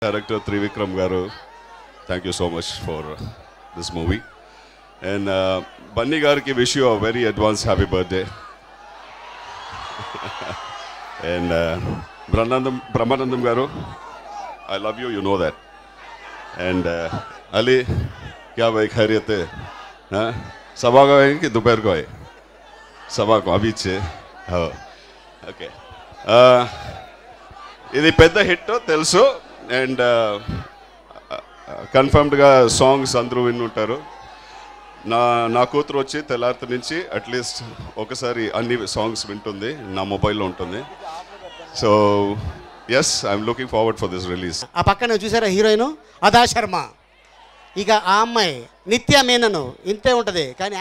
Director Trivikram Garu, thank you so much for this movie. And Bunny Garki, wish you a very advanced happy birthday. And Brahmanandam Garu, I love you, you know that. And Ali, क्या भाई खैरियत है? हाँ, सभा को है कि दोपहर को है? सभा को अभी छे, हाँ, ओके. ఇది పెద్ద హిట్ తెలుసు అండ్ కన్ఫర్మ్డ్గా సాంగ్స్ అందరూ వినుంటారు. నా కూతురు వచ్చి తెల్లారి నుంచి అట్లీస్ట్ ఒకసారి అన్ని సాంగ్స్ వింటుంది, నా మొబైల్లో ఉంటుంది. So yes, I'm looking forward for this release. ఆ పక్కన చూసారా హీరోయిన్ అదా శర్మ, ఇక ఆ అమ్మాయి నిత్య మేనన్ ఇంతే ఉంటుంది కానీ